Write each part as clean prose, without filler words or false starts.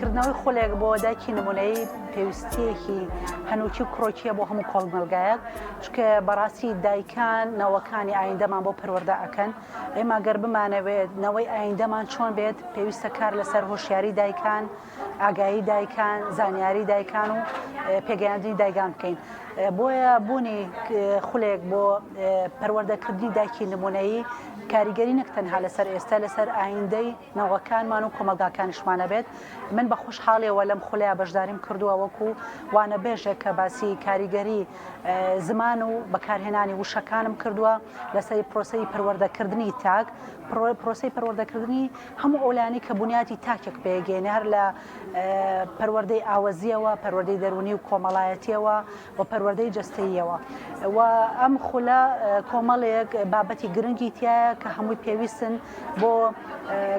پەروەردەکردنەوەی خولێک بۆ دایکی نمونەی پێویستیەکی هەنووکی و کڕۆکیە بۆ هەموو کۆڵمەلگایەک چکە بەڕاستی دایکان نەوەکانی ئایندەمان بۆ پەروەردە ئەکەن ئێمە گەر بمانەوێت نەوەی ئایندەمان چۆن بێت پێویستە کار لەسەر هۆشیاری دایکان ئاگایی دایکان زانیاری دایکان و پێگەیاندنی دایکان بکەین بۆیە بوونی خولێک بۆ پەروەردەکردنی دایکی نمونەیی کاریگەری نەک تەنها لەسەر ئێستا لەسەر ئایندەی نەوەکانمان و کۆمەلگاکانیشمانە بێت من بە خۆشحاڵیەوە لەم خولەیە بەشداریم کردووە وەکو وانە بێژێک کە باسی کاریگەری زمان و بەکارهێنانی وشەکانم کردووە لەسەری پرۆسەی پەروەردەکردنی تاک پرۆسەی پەروەردەکردنی هەموو ئەولانی کە بنیاتی تاکێک پێگەێنێ هەر لە پەروەردەی ئاوەزیەوە پەروەردەی دەرونی و کۆمەڵایەتیەوە و پەروەردەی جەستەییەوە و ئەم خولە کۆمەڵێک بابەتی گرنگی تایە کە هەمووی پێویستن بۆ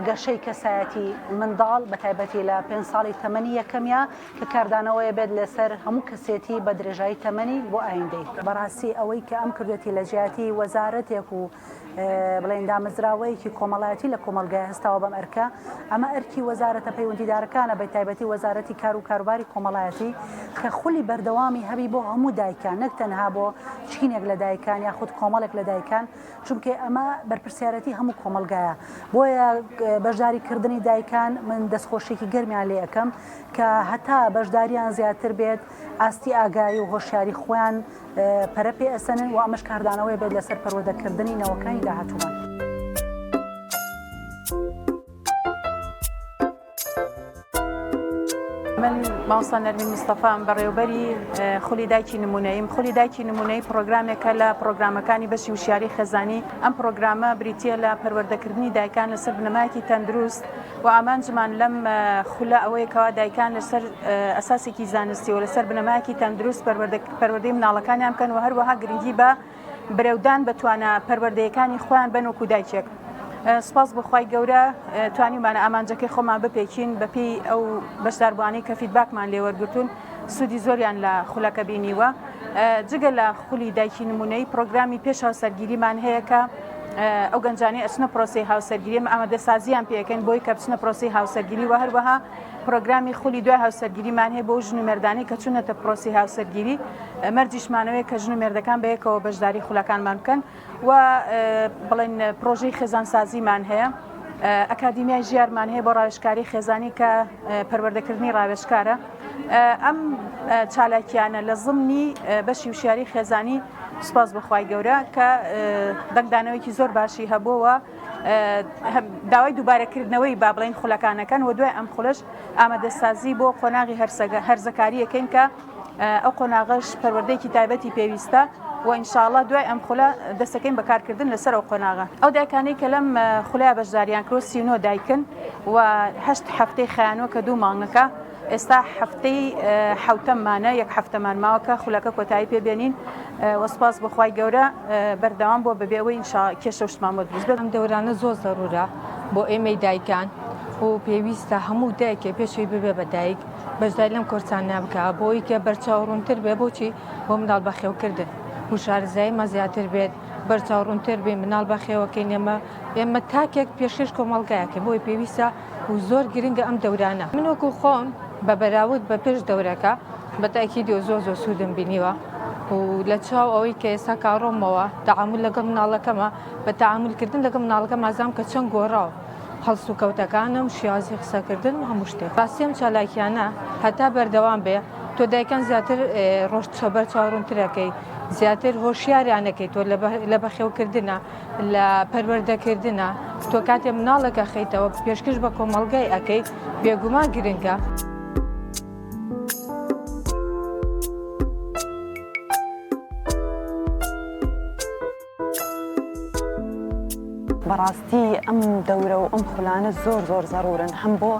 گەشەی کەسایەتی منداڵ بە تایبەتی لە 5 ساڵی تەمەنی یەکەمیا کە کاردانەوەی بێت لەسەر هەموو کەسێتی بە درێژایی تەمەنی بۆ ئایندەی بەڕاستی ئەوەی کە ئەم کردێتی لە ژیاتی وەزارەتێک و بڵێن دامەزراوەیەکی کۆمەڵایەتی لە کۆمەلگای هەستاوە بەم ئەرکە ئەمە ئەرکی وەزارەتە پەیوەندیدارەکانە بە تایبەتی وەزارەتی کار و کاروباری کۆمەڵایەتی کە خولی بەردەوامی هەبی بۆ هەموو دایکان نەک تەنها بۆ چینێک لە دایکان یاخود کۆمەڵێک لە دایکان چونکە ئەمە بەرپرسیارەتی هەموو کۆمەلگایە بۆیە بەشداریکردنی دایکان من دەستخۆشێکی گەرمیان لێ یەکەم کە هەتا بەشداریان زیاتر بێت ئاستی ئاگایی و هۆشیاری خۆیان پەرە پێ ئەسەنن و ئەمەش کاردانەوەی بێت لەسەر پەروەردەکردنی نەوەکانی داهاتوومان. من ماوسا نەرمین مستەفام بەڕێوەبەری خولی دایکی نمونەییم. خولی دایکی نمونەی پرۆگرامێکە لە پرۆگرامەکانی بەشی وشیاری خێزانی. ئەم پرۆگرامە بریتیە لە پەروەردەکردنی دایکان لەسەر بنەمایەکی تەندروست و ئامانجمان لەم خولە ئەوەیەکەوە دایکان لەسەر ئەساسێکی زانستی و لەسەر بنەمایەکی تەندروست پەروەردەی مناڵەکانیان بکەن و هەروەها گرنگی بە برەودان بەتوانە پەروەردەیەکانی خۆیان بن وەکو دایکێک. سپاس بخوای گەورە توانیمانە ئامانجەکەی خۆمان بپێکین بەپی ئەو بەشداربووانەی کە فیدباکمان لێ وەرگرتوون سوودی زۆریان لە خولەکە بینیوە. جگە لە خولی دایکی نمونەی پرۆگرامی پێش هاوسەرگیریمان هەیە کە ئەو گەنجانەی ئەچنە پرۆسی هاوسەرگیری ئامادەسازیان پێکەن بۆی کە بچنە پرۆسی هاوسەرگیری و هەروەها پرۆگرامی خولی دوای هاوسەرگیریمان هەیە بۆ ژن و مێردانی کە چوونەتە پرۆسی هاوسەرگیری مەردیشمانەوەی کە ژن و مێردەکان بەیەکەوە بەشداری خولەکانمان بکەن و بڵێن پرۆژەی خێزانسازیمان هەیە ئەکادیمیای ژیارمان هەیە بۆ ڕاوێژکاری خێزانی کە پەروەردەکردنی ڕاوێژکارە. ئەم چالاکیانە لە ضمنی بەشی وشیاری خێزانی سپاس بەخوای گەورە کە دەنگدانەوەیکی زۆر باشی هەبووە داوای دووبارەکردنەوەی با بڵێن خولەکانەکەن و دوای ئەم خولەش ئامادەسازی بۆ قۆناغی هەرزەکاریەکەین کە ئەو قۆناغەش پەروەردەیەکی تایبەتی پێویستە و ئینشاءڵڵا دوای ئەم خولە دەستەکەین بەکارکردن لەسەر ئەو قۆناغە. ئەو دایکانەی کە لەم خولەیە بەشداریان کرۆ 39 دایکن و 8 هەفتەی خەیانۆ کە 2 مانگەکە ئێستا هەفتەی حوتەممانە یەک هەفتەمان ماوەکە خولەکە کۆتایی پێبێنین و سپاس بەخوای گەورە بەردەوام بۆ بەبێەوەی کێشە شتمان بۆ دروست بێت. ئەم دەورانە زۆر زەرورە بۆ ئێمەی دایکان و پێویستە هەموو دایکێ پێشوی ببێ بە دایک بەشداری لەم کۆرسانە بکە بۆی کە بەرچاوڕوونتر بێ بۆچی بۆ مناڵ بەخێوکردن وشارزاییمە زیاتر بێت بەرچاوڕوونتر بێ مناڵ بەخێوەکەین ئێمە تاکێک پێشش کۆمەڵگایەکە بۆی پێویستە و زۆر گرنگە ئەم دەورانە. من وەکو خۆم بە بەراورد بە پێش دەورەکە بە تاکیدی زۆر سوودم بینیوە و لە چاو ئەوەی کە ئێستا کاڕۆمەوە تەعامل لەگەڵ مناڵەکەمە بە تەعاملکردن لەگەڵ مناڵەکە مازام کە چەند گۆڕاوە هەڵس و کەوتەکانم شیازی قسەکردن و هەموو شتێک ڕاستیم چالاکیانە هەتا بەردەوام بێ تۆ دایکان زیاتر ڕۆژچەبەر چاڕوونترەکەی زیاتر هۆشیاریانەکەی تۆ لە بەخێوکردنە لە پەروەردەکردنە تۆ کاتێ مناڵەکە خەیتەوە پێشکەش بە کۆمەڵگای ئەەکەی بێگومان گرنگە. بەڕاستی ئەم دەورە و ئەم خولانە زۆر زەرورن هەم بۆ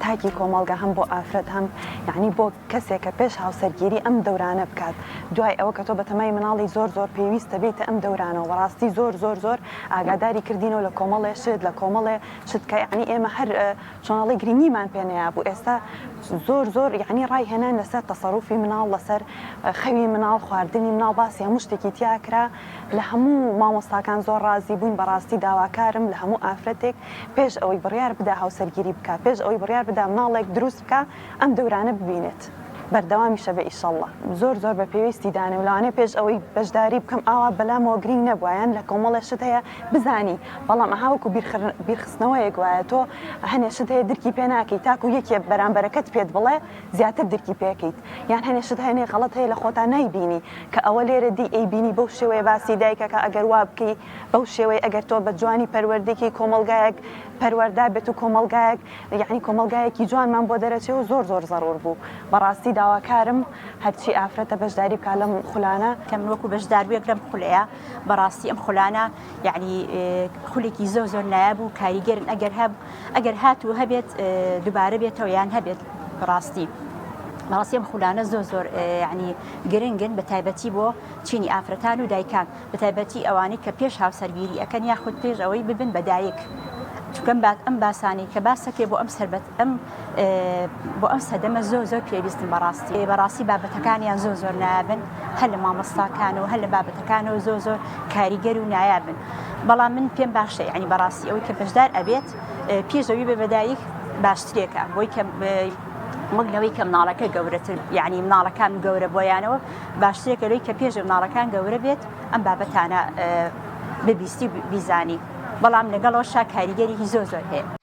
تاکی کۆمەڵگە هەم بۆ ئافرەت هەم یعنی بۆ کەسێکە پێش هاوسەرگیری ئەم دەورانە بکات دوای ئەوە کە تۆ بە تەمای مناڵی زۆر پێویستە بێتە ئەم دەورانەوە بەڕاستی زۆر ئاگاداری کردینەوە لە کۆمەڵێ شت لە کۆمەڵێ شتکە یعنی ئێمە هەر چۆناڵی گرنگیمان پێنەیە بوو ئێستا زۆر یعنی ڕایهێنان لەسەر تەسەڕوفی مناڵ لەسەر خەوی مناڵ خواردنی مناڵ باسی هەموو شتێکی تیاکرا لە هەموو مامۆستاکان زۆر ڕازی بووین بەڕاستی داواکارم لە هەموو ئافرەتێک پێش ئەوەی بڕیار بدا هاوسەرگیری بکە پێش ئەوەی بڕیار بدا مناڵێک دروست بکە ئەم دەورانە ببینێت. بەردەوامیشە بە ئیشەڵڵە زۆر بە پێویستی دانێ وڵانێ پێش ئەوەی بەشداری بکەم ئاوا بەلامەوە گرنگ نەبووایان لە کۆمەڵێشت هەیە بزانی بەڵام ئەهاوکو بیرخستنەوەیەک وایە تۆ هەنێشت هەیە درکی پێ ناکەیت تاکو یەکێ بەرامبەرەکەت پێت بڵێ زیاتر درکی پێکەیت یان هەنێشت هەیە غەڵەت هەیە لە خۆتان نایبینی کە ئەوە لێرە دی ئەیبینی بەو شێوەیە باسی دایکەکە ئەگەر وا بکەی بەو شێوەیە ئەگەر تۆ بە جوانی پەروەردەیەکی کۆمەلگایەک پەروەردا بێت و کۆمەلگایەک یعنی کۆمەلگایەکی جوانمان بۆ دەرەچێ و زۆر زەڕور بوو بەڕاستی داواکارم هەرچی ئافرەتە بەشداری بکە لەم خولانە کە من وەکو بەشدارویەک لەم خولەیە بەڕاستی ئەم خولانە یعنی خولێکی زۆر نایاب و کاریگەرن ئەگەر هاتوو هەبێت دووبارە بێتەوە یان هەبێت بەڕاستی ئەم خولانە زۆر ینی گرنگن بە تایبەتی بۆ چینی ئافرەتان و دایکان بە تایبەتی ئەوانەی کە پێش هاوسەرگیری ئەکەن یاخود پێش ئەوەی ببن بە دایک چکەم بات ئەم باسانی کە باسەکێ بۆ ئەم سربەت بۆ ئەم سەدەمە زۆر پێویستن بەڕاستی بابەتەکانیان زۆر نایابن هەر لە مامۆستاکانەوە هەر لە بابەتەکانەوە زۆر کاریگەر و نایابن بەڵام من پێم باشە ینی بەڕاستی ئەوەی کە بەشدار ئەبێت پێشەوی بە بەدایک باشترێکە بۆی کە مەگلەوەی کە مناڵەکە گەورەتر یعنی مناڵەکان گەورە بۆیانەوە باشترێکە لەوەی کە پێش مناڵەکان گەورە بێت ئەم بابەتانە ببیستی بیزانی بەڵام لەگەڵەوە کاریگەری زۆر هەیە.